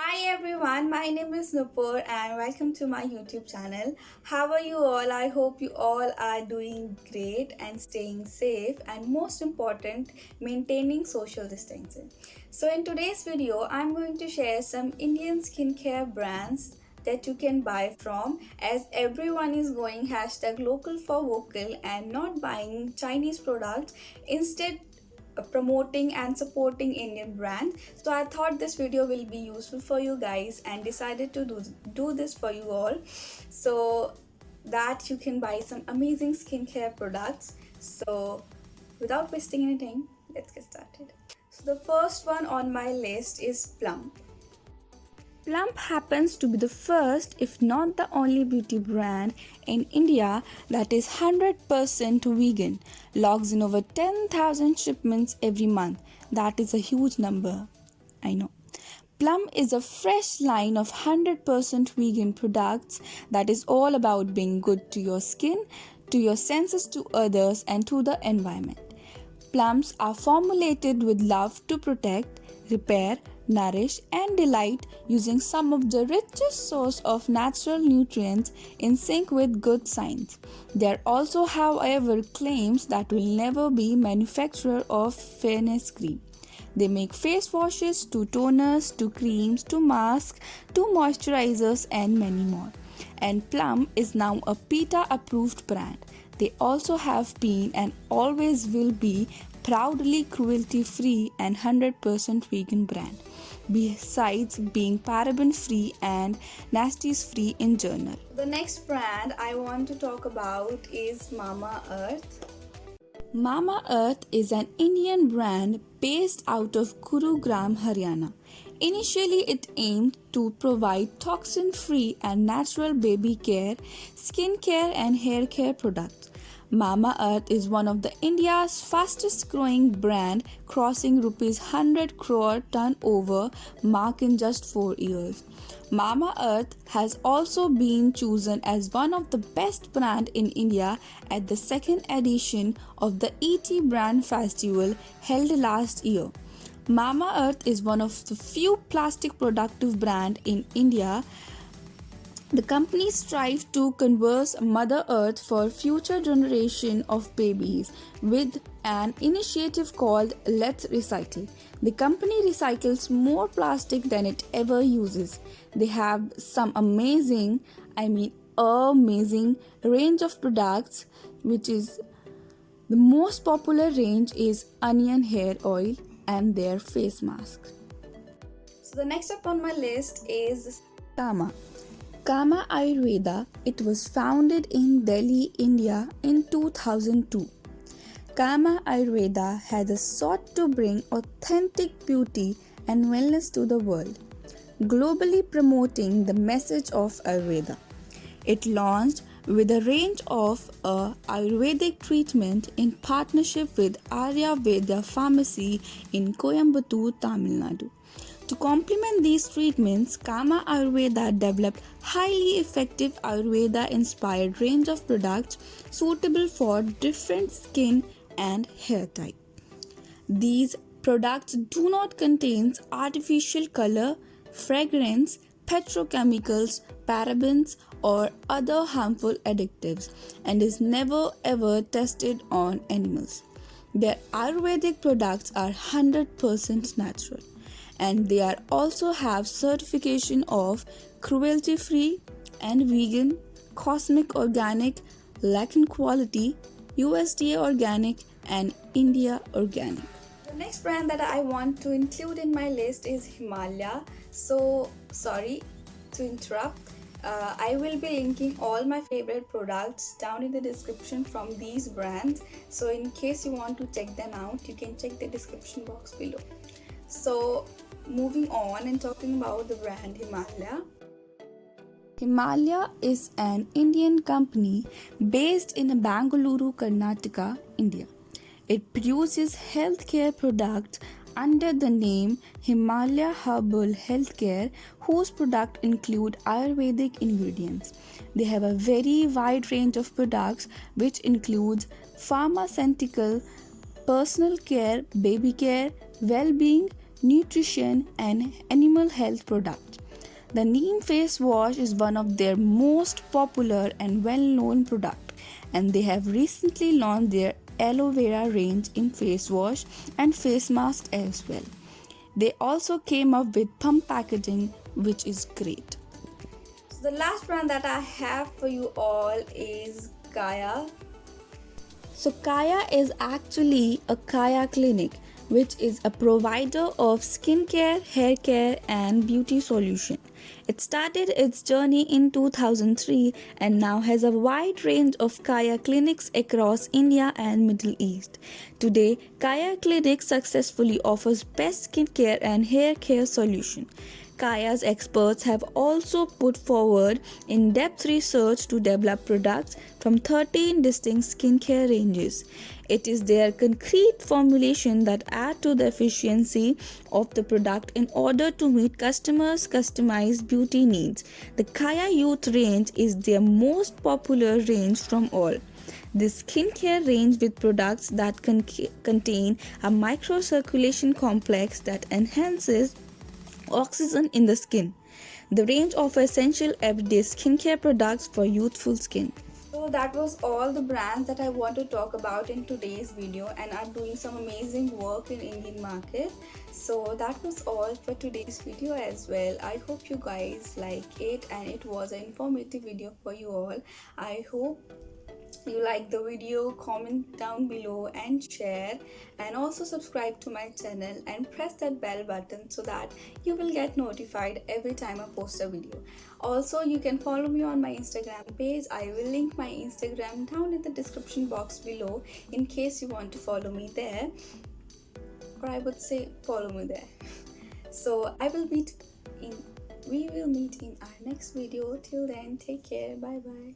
Hi everyone, my name is Nupur and welcome to my YouTube channel. How are you all? I hope you all are doing great and staying safe and most important, maintaining social distancing. So in today's video, I'm going to share some Indian skincare brands that you can buy from as everyone is going hashtag local for vocal and not buying Chinese products, instead promoting and supporting Indian brands. So I thought this video will be useful for you guys and decided to do this for you all so that you can buy some amazing skincare products. So without wasting any time, let's get started. So the first one on my list is Plum. Plump happens to be the first, if not the only, beauty brand in India that is 100% vegan, logs in over 10,000 shipments every month. That is a huge number, I know. Plum is a fresh line of 100% vegan products that is all about being good to your skin, to your senses, to others, and to the environment. Plums are formulated with love to protect, repair, nourish, and delight using some of the richest source of natural nutrients in sync with good science. There also, however, claims that will never be manufacturer of fairness cream. They make face washes to toners to creams to masks to moisturizers and many more. And Plum is now a PETA approved brand. They also have been and always will be proudly cruelty free and 100% vegan brand, besides being paraben free and nasties free in general. The next brand I want to talk about is Mama Earth. Mama Earth is an Indian brand based out of Gurugram, Haryana. Initially, it aimed to provide toxin free and natural baby care, skin care, and hair care products. Mama Earth is one of the India's fastest growing brand, crossing rupees 100 crore turnover mark in just 4 years. Mama Earth has also been chosen as one of the best brand in India at the second edition of the ET Brand Festival held last year. Mama Earth is one of the few plastic productive brand in India. The company strives to conserve Mother Earth for future generation of babies with an initiative called Let's Recycle. The company recycles more plastic than it ever uses. They have some amazing range of products, which is the most popular range is onion hair oil and their face mask. So the next up on my list is Kama. Kama Ayurveda. It was founded in Delhi, India in 2002. Kama Ayurveda has sought to bring authentic beauty and wellness to the world, globally promoting the message of Ayurveda. It launched with a range of Ayurvedic treatment in partnership with Ayurveda Pharmacy in Coimbatore, Tamil Nadu. To complement these treatments, Kama Ayurveda developed highly effective Ayurveda-inspired range of products suitable for different skin and hair type. These products do not contain artificial color, fragrance, petrochemicals, parabens, or other harmful additives and is never ever tested on animals. Their Ayurvedic products are 100% natural, and they are also have certification of cruelty free and vegan, cosmic organic, Latin quality, USDA organic, and India organic. The next brand that I want to include in my list is Himalaya. So sorry to interrupt. I will be linking all my favorite products down in the description from these brands. So in case you want to check them out, you can check the description box below. So moving on and talking about the brand Himalaya. Himalaya is an Indian company based in Bangalore, Karnataka, India. It produces healthcare products under the name Himalaya Herbal Healthcare, whose products include Ayurvedic ingredients. They have a very wide range of products which includes pharmaceutical, personal care, baby care, well-being, nutrition, and animal health products. The Neem face wash is one of their most popular and well-known product, and they have recently launched their aloe vera range in face wash and face mask as well. They also came up with pump packaging, which is great. So the last brand that I have for you all is Kaya. So Kaya is actually a Kaya clinic, which is a provider of skincare, hair care and beauty solution. It started its journey in 2003 and now has a wide range of Kaya clinics across India and Middle East. Today, Kaya Clinic successfully offers best skincare and hair care solution. Kaya's experts have also put forward in depth research to develop products from 13 distinct skincare ranges. It is their concrete formulation that add to the efficiency of the product in order to meet customers' customized beauty needs. The Kaya Youth range is their most popular range from all. This skincare range with products that contain a microcirculation complex that enhances oxygen in the skin. The range of essential everyday skincare products for youthful skin. So that was all the brands that I want to talk about in today's video and are doing some amazing work in Indian market. So that was all for today's video as well. I hope you guys like it and it was an informative video for you all. I hope you like the video, comment down below and share, and also subscribe to my channel and press that bell button so that you will get notified every time I post a video. Also, you can follow me on my Instagram page. I will link my Instagram down in the description box below in case you want to follow me there, or I would say follow me there. So we will meet in our next video. Till then, take care. Bye bye.